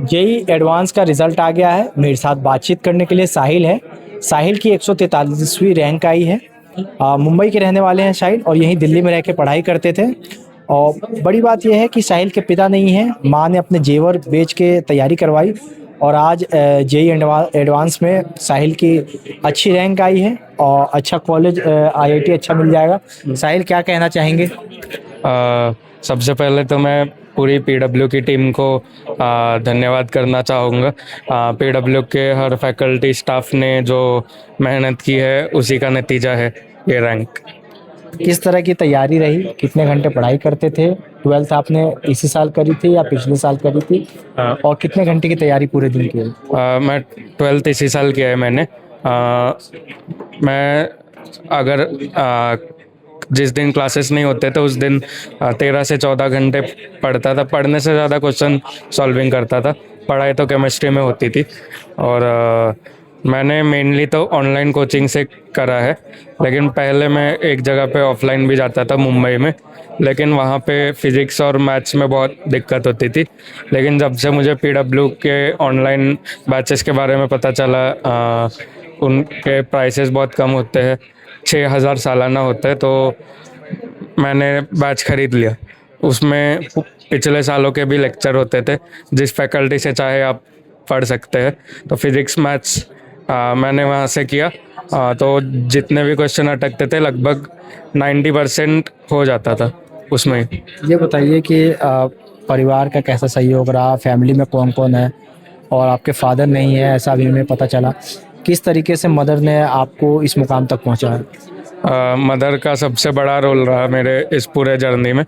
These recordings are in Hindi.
जेई एडवांस का रिजल्ट आ गया है। मेरे साथ बातचीत करने के लिए साहिल है। साहिल की 143वीं रैंक आई है। मुंबई के रहने वाले हैं साहिल, और यहीं दिल्ली में रह के पढ़ाई करते थे। और बड़ी बात यह है कि साहिल के पिता नहीं हैं, माँ ने अपने जेवर बेच के तैयारी करवाई, और आज जेई एडवांस में साहिल की अच्छी रैंक आई है और अच्छा कॉलेज आईआईटी अच्छा मिल जाएगा। साहिल, क्या कहना चाहेंगे? सबसे पहले तो मैं पूरी पीडब्ल्यू की टीम को धन्यवाद करना चाहूँगा। पीडब्ल्यू के हर फैकल्टी स्टाफ ने जो मेहनत की है उसी का नतीजा है ये रैंक। किस तरह की तैयारी रही? कितने घंटे पढ़ाई करते थे? 12th आपने इसी साल करी थी या पिछले साल करी थी? और कितने घंटे की तैयारी पूरे दिन की? मैं 12th इसी साल किया है मैंने। मैं अगर जिस दिन क्लासेस नहीं होते थे उस दिन 13 से 14 घंटे पढ़ता था। पढ़ने से ज़्यादा क्वेश्चन सॉल्विंग करता था। पढ़ाई तो केमिस्ट्री में होती थी, और मैंने मेनली तो ऑनलाइन कोचिंग से करा है, लेकिन पहले मैं एक जगह पे ऑफलाइन भी जाता था मुंबई में, लेकिन वहाँ पे फिज़िक्स और मैथ्स में बहुत दिक्कत होती थी। लेकिन जब से मुझे पीडब्ल्यू के ऑनलाइन बैचेस के बारे में पता चला, उनके प्राइसेस बहुत कम होते हैं, 6,000 सालाना होता है, तो मैंने बैच ख़रीद लिया। उसमें पिछले सालों के भी लेक्चर होते थे, जिस फैकल्टी से चाहे आप पढ़ सकते हैं। तो फिज़िक्स मैथ्स मैंने वहाँ से किया, तो जितने भी क्वेश्चन अटकते थे लगभग 90% हो जाता था उसमें। ये बताइए कि परिवार का कैसा सहयोग रहा? फैमिली में कौन कौन है? और आपके फादर नहीं है ऐसा भी हमें पता चला। किस तरीके से मदर ने आपको इस मुकाम तक पहुंचाया? मदर का सबसे बड़ा रोल रहा मेरे इस पूरे जर्नी में।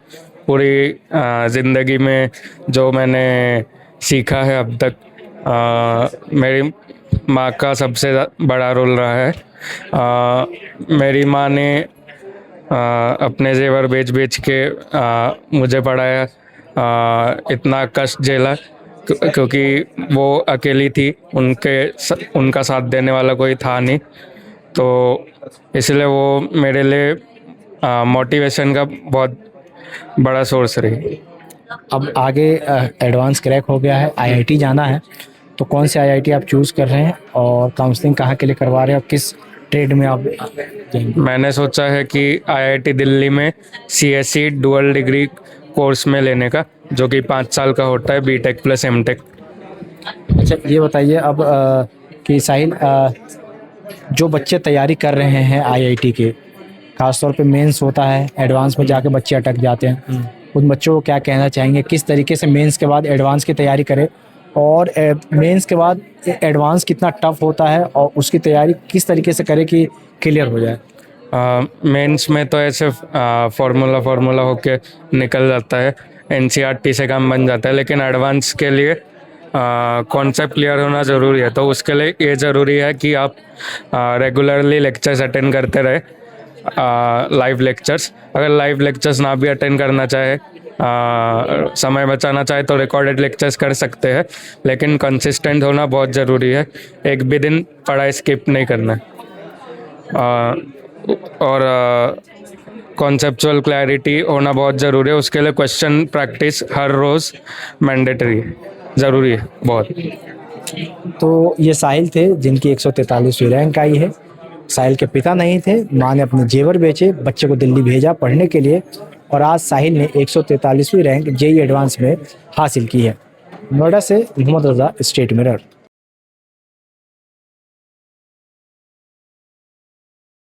पूरी ज़िंदगी में जो मैंने सीखा है अब तक, मेरी माँ का सबसे बड़ा रोल रहा है। मेरी माँ ने अपने जेवर बेच बेच के मुझे पढ़ाया, इतना कष्ट झेला क्योंकि वो अकेली थी, उनका साथ देने वाला कोई था नहीं, तो इसलिए वो मेरे लिए मोटिवेशन का बहुत बड़ा सोर्स रही। अब आगे एडवांस क्रैक हो गया है, आईआईटी जाना है, तो कौन से आईआईटी आप चूज़ कर रहे हैं और काउंसलिंग कहाँ के लिए करवा रहे हैं और किस ट्रेड में आप जाएंगे? मैंने सोचा है कि आईआईटी दिल्ली में सीएससी डुअल डिग्री कोर्स में लेने का, जो कि 5 साल का होता है, बीटेक प्लस एमटेक। अच्छा, ये बताइए अब कि साहिल, जो बच्चे तैयारी कर रहे हैं आईआईटी के, खासतौर पे मेंस होता है, एडवांस में जाके बच्चे अटक जाते हैं, उन बच्चों को क्या कहना चाहेंगे? किस तरीके से मेंस के बाद एडवांस की तैयारी करें, और मेंस के बाद एडवांस कितना टफ होता है और उसकी तैयारी किस तरीके से करें कि क्लियर हो जाए? मेंस में तो ऐसे फार्मूला होके निकल जाता है, एनसीईआरटी से काम बन जाता है, लेकिन एडवांस के लिए कॉन्सेप्ट क्लियर होना ज़रूरी है। तो उसके लिए ये ज़रूरी है कि आप रेगुलरली लेक्चर्स अटेंड करते रहे, लाइव लेक्चर्स। अगर लाइव लेक्चर्स ना भी अटेंड करना चाहे, समय बचाना चाहे, तो रिकॉर्डेड लेक्चर्स कर सकते हैं, लेकिन कंसिस्टेंट होना बहुत ज़रूरी है। एक भी दिन पढ़ाई स्किप नहीं करना है। और कॉन्सेप्चुअल क्लैरिटी होना बहुत ज़रूरी है। उसके लिए क्वेश्चन प्रैक्टिस हर रोज़ मैंडेटरी ज़रूरी है बहुत। तो ये साहिल थे जिनकी 143वीं रैंक आई है। साहिल के पिता नहीं थे, माँ ने अपने जेवर बेचे, बच्चे को दिल्ली भेजा पढ़ने के लिए, और आज साहिल ने 143वीं रैंक जेई एडवांस में हासिल की है। नोएडा से मोहम्मद रजा, स्टेट मिरर।